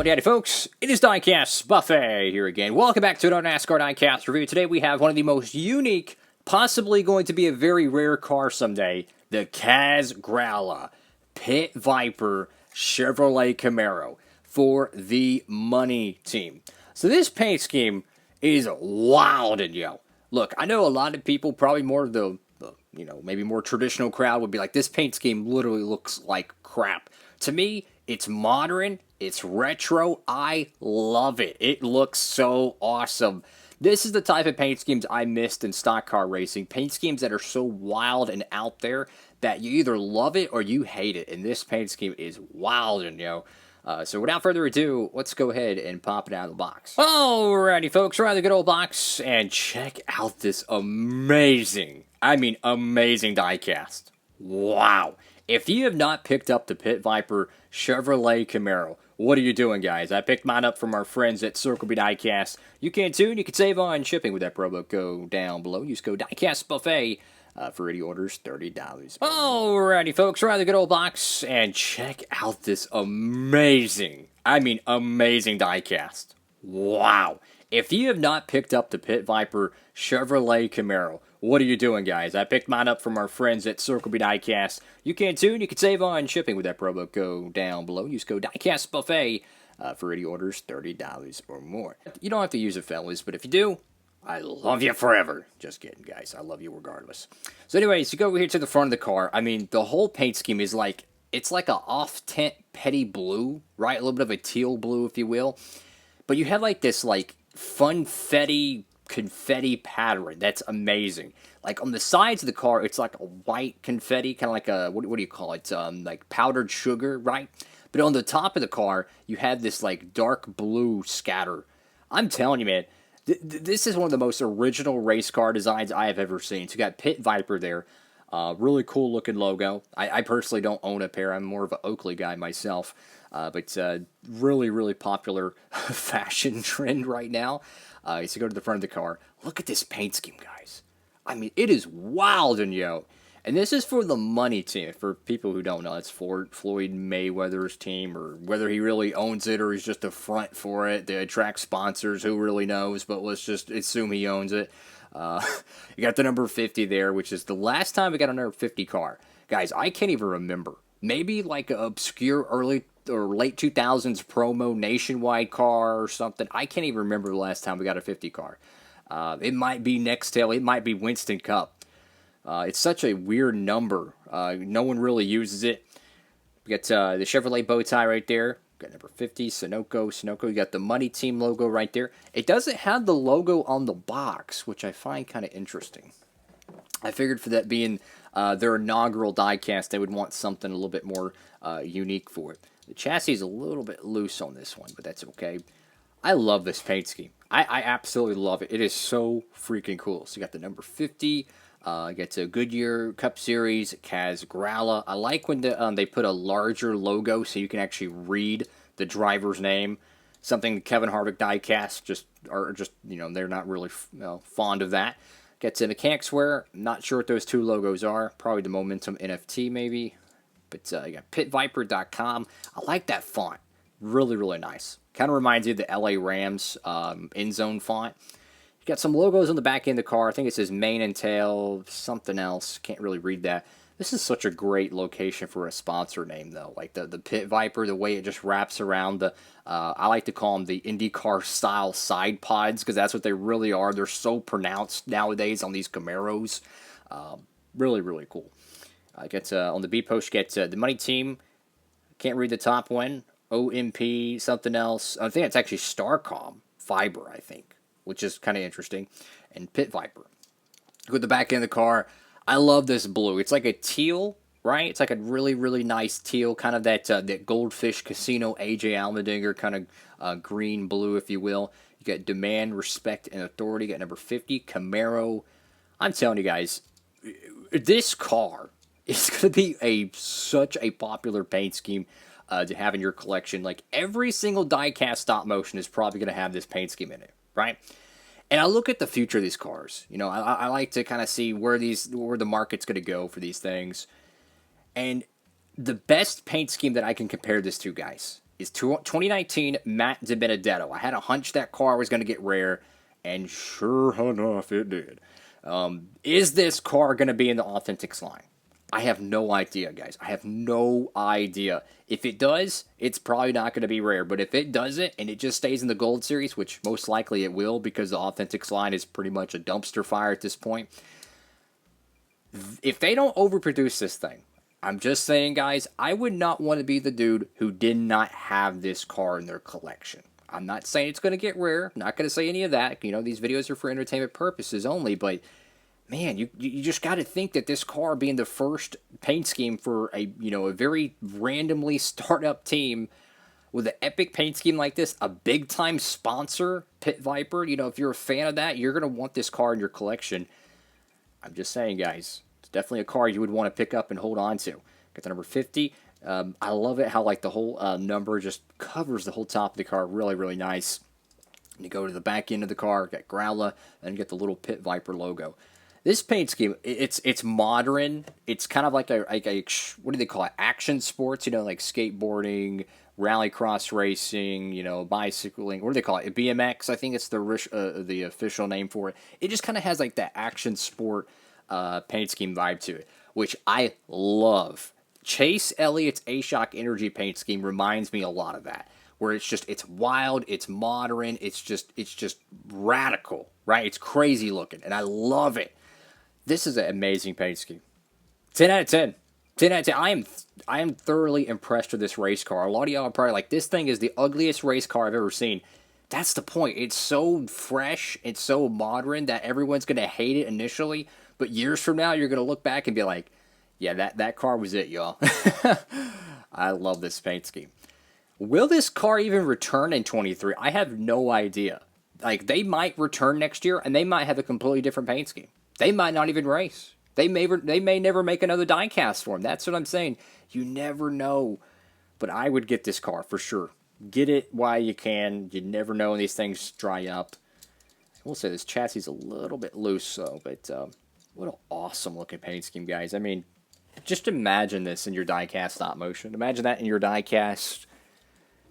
Howdy, howdy, folks. It is Diecastbuffet here again. Welcome back to another NASCAR Diecast review. Today we have one of the most unique, possibly going to be a very rare car someday, the Kaz Grala Pit Viper Chevrolet Camaro for the money team. So this paint scheme is wild and yo. Look, I know a lot of people, probably more of the maybe more traditional crowd would be like, this paint scheme literally looks like crap. To me, it's modern, it's retro, I love it. It looks so awesome. This is the type of paint schemes I missed in stock car racing. Paint schemes that are so wild and out there that you either love it or you hate it. And this paint scheme is wild and so without further ado, let's go ahead and pop it out of the box. Alrighty, folks, we're out of the good old box, and check out this amazing, amazing diecast. Wow. If you have not picked up the Pit Viper Chevrolet Camaro, what are you doing, guys? I picked mine up from our friends at B Diecast. You can too, and you can save on shipping with that promo code down below. Use code Diecastbuffet for any orders, $30. Alrighty, folks, we're out of the good old box, and check out this amazing, amazing diecast. Wow. If you have not picked up the Pit Viper Chevrolet Camaro, what are you doing, guys? I picked mine up from our friends at B Diecast. You can too, and you can save on shipping with that promo code down below. Use code Diecastbuffet for any orders, $30 or more. You don't have to use it, fellas, but if you do, I love you forever. Just kidding, guys. I love you regardless. So anyways, you go over here to the front of the car. The whole paint scheme is like, it's like a off-tint petty blue, right? A little bit of a teal blue, if you will. But you have like this like funfetti confetti pattern. That's amazing. Like on the sides of the car, it's like a white confetti, kind of like a, what do you call it? Like powdered sugar, right? But on the top of the car, you have this like dark blue scatter. I'm telling you, man, this is one of the most original race car designs I have ever seen. So you got Pit Viper there. Really cool looking logo. I personally don't own a pair. I'm more of an Oakley guy myself. But really, really popular fashion trend right now. So go to the front of the car. Look at this paint scheme, guys. It is wild and yo. And this is for the money team. For people who don't know, it's Floyd Mayweather's team, or whether he really owns it or he's just a front for it to attract sponsors. Who really knows? But let's just assume he owns it. You got the number 50 there, which is the last time we got a number 50 car. Guys, I can't even remember. Maybe like an obscure early or late 2000s promo nationwide car or something. I can't even remember the last time we got a 50 car. It might be Nextel. It might be Winston Cup. It's such a weird number. No one really uses it. We got the Chevrolet bow tie right there. Got number 50, Sunoco. You got the money team logo right there. It doesn't have the logo on the box, which I find kind of interesting. I figured for that being their inaugural diecast, they would want something a little bit more unique for it. The chassis is a little bit loose on this one, but that's okay. I love this paint scheme. I absolutely love it. It is so freaking cool. So you got the number 50. You got the Goodyear Cup Series, Kaz Grala. I like when they put a larger logo so you can actually read the driver's name. Something Kevin Harvick diecast they're not really fond of that. Got the Mechanics Wear. Not sure what those two logos are. Probably the Momentum NFT maybe. But you got pitviper.com. I like that font. Really, really nice. Kind of reminds you of the LA Rams end zone font. You got some logos on the back end of the car. I think it says mane and tail, something else. Can't really read that. This is such a great location for a sponsor name, though. Like the Pit Viper, the way it just wraps around the, I like to call them the IndyCar style side pods, because that's what they really are. They're so pronounced nowadays on these Camaros. Really, really cool. I get on the B post, you get the money team. Can't read the top one. OMP, something else. I think it's actually Starcom Fiber, I think, which is kind of interesting. And Pit Viper. Go to the back end of the car. I love this blue. It's like a teal, right? It's like a really, really nice teal, kind of that Goldfish Casino AJ Allmendinger kind of green blue, if you will. You got Demand, Respect, and Authority. You got number 50, Camaro. I'm telling you guys, this car is going to be such a popular paint scheme to have in your collection. Like every single diecast stop motion is probably going to have this paint scheme in it, right? And I look at the future of these cars. I like to kind of see where the market's going to go for these things. And the best paint scheme that I can compare this to, guys, is 2019 Matt DiBenedetto. I had a hunch that car was going to get rare, and sure enough, it did. Is this car going to be in the Authentics line? I have no idea, guys. I have no idea. If it does, it's probably not going to be rare. But if it doesn't, and it just stays in the Gold Series, which most likely it will because the Authentics line is pretty much a dumpster fire at this point, if they don't overproduce this thing, I'm just saying, guys, I would not want to be the dude who did not have this car in their collection. I'm not saying it's going to get rare. I'm not going to say any of that. You know, these videos are for entertainment purposes only. But, man, you just got to think that this car being the first paint scheme for a very randomly start-up team with an epic paint scheme like this, a big-time sponsor, Pit Viper, if you're a fan of that, you're going to want this car in your collection. I'm just saying, guys. Definitely a car you would want to pick up and hold on to. Got the number 50. I love it how the whole number just covers the whole top of the car. Really, really nice. And you go to the back end of the car, got Grala, and get the little Pit Viper logo. This paint scheme, it's modern. It's kind of like a what do they call it? Action sports, like skateboarding, rallycross racing, bicycling. What do they call it? BMX, I think it's the official name for it. It just kind of has that action sport paint scheme vibe to it, which I love. Chase Elliott's A-Shock Energy paint scheme reminds me a lot of that, where it's wild, it's modern, it's just radical, right? It's crazy looking, and I love it. This is an amazing paint scheme. 10 out of 10. 10 out of 10. I am thoroughly impressed with this race car. A lot of y'all are probably like, this thing is the ugliest race car I've ever seen. That's the point. It's so fresh, it's so modern that everyone's going to hate it initially. But years from now, you're going to look back and be like, yeah, that car was it, y'all. I love this paint scheme. Will this car even return in 23? I have no idea. They might return next year, and they might have a completely different paint scheme. They might not even race. They may never make another diecast for them. That's what I'm saying. You never know. But I would get this car for sure. Get it while you can. You never know when these things dry up. I will say this chassis is a little bit loose, though, but what an awesome looking paint scheme, guys. I mean, just imagine this in your diecast stop motion. Imagine that in your diecast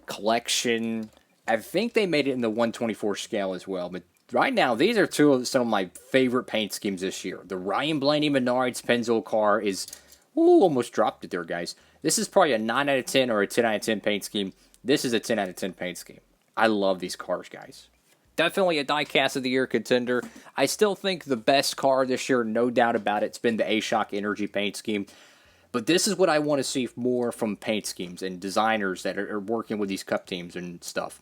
collection. I think they made it in the 124 scale as well, but right now, these are some of my favorite paint schemes this year. The Ryan Blaney Menards Pennzoil car is, almost dropped it there, guys. This is probably a 9 out of 10 or a 10 out of 10 paint scheme. This is a 10 out of 10 paint scheme. I love these cars, guys. Definitely a Diecast of the Year contender. I still think the best car this year, no doubt about it, it's been the A-Shock Energy paint scheme. But this is what I want to see more from paint schemes and designers that are working with these cup teams and stuff.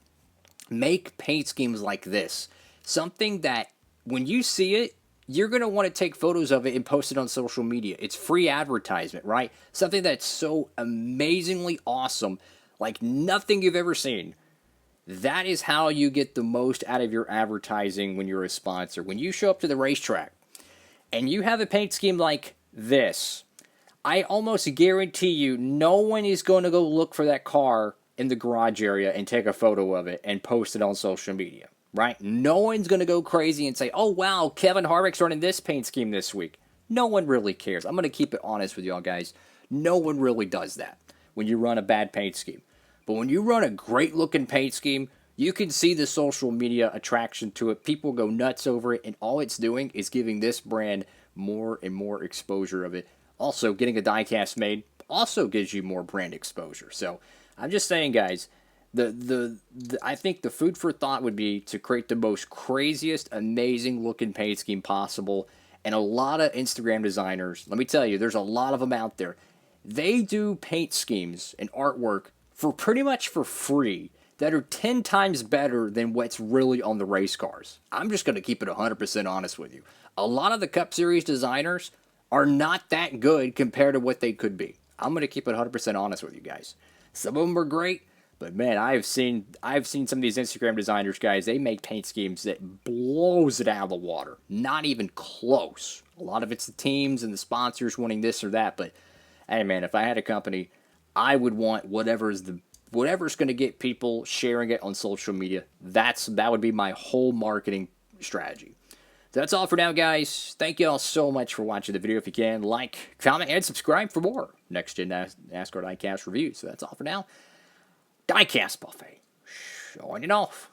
Make paint schemes like this. Something that, when you see it, you're going to want to take photos of it and post it on social media. It's free advertisement, right? Something that's so amazingly awesome, like nothing you've ever seen. That is how you get the most out of your advertising when you're a sponsor. When you show up to the racetrack and you have a paint scheme like this, I almost guarantee you no one is going to go look for that car in the garage area and take a photo of it and post it on social media, right? No one's going to go crazy and say, oh, wow, Kevin Harvick's running this paint scheme this week. No one really cares. I'm going to keep it honest with y'all guys. No one really does that when you run a bad paint scheme. But when you run a great-looking paint scheme, you can see the social media attraction to it. People go nuts over it, and all it's doing is giving this brand more and more exposure of it. Also, getting a diecast made also gives you more brand exposure. So, I'm just saying, guys, I think the food for thought would be to create the most craziest, amazing-looking paint scheme possible. And a lot of Instagram designers, let me tell you, there's a lot of them out there. They do paint schemes and artwork for pretty much for free that are 10 times better than what's really on the race cars. I'm just going to keep it 100% honest with you. A lot of the Cup Series designers are not that good compared to what they could be. I'm going to keep it 100% honest with you guys. Some of them are great, but man, I've seen some of these Instagram designers, guys, they make paint schemes that blows it out of the water. Not even close. A lot of it's the teams and the sponsors wanting this or that, but hey man, if I had a company, I would want whatever's going to get people sharing it on social media. That would be my whole marketing strategy. So that's all for now, guys. Thank you all so much for watching the video. If you can, like, comment, and subscribe for more next-gen NASCAR Diecast reviews. So that's all for now. Diecast Buffet. Signing off.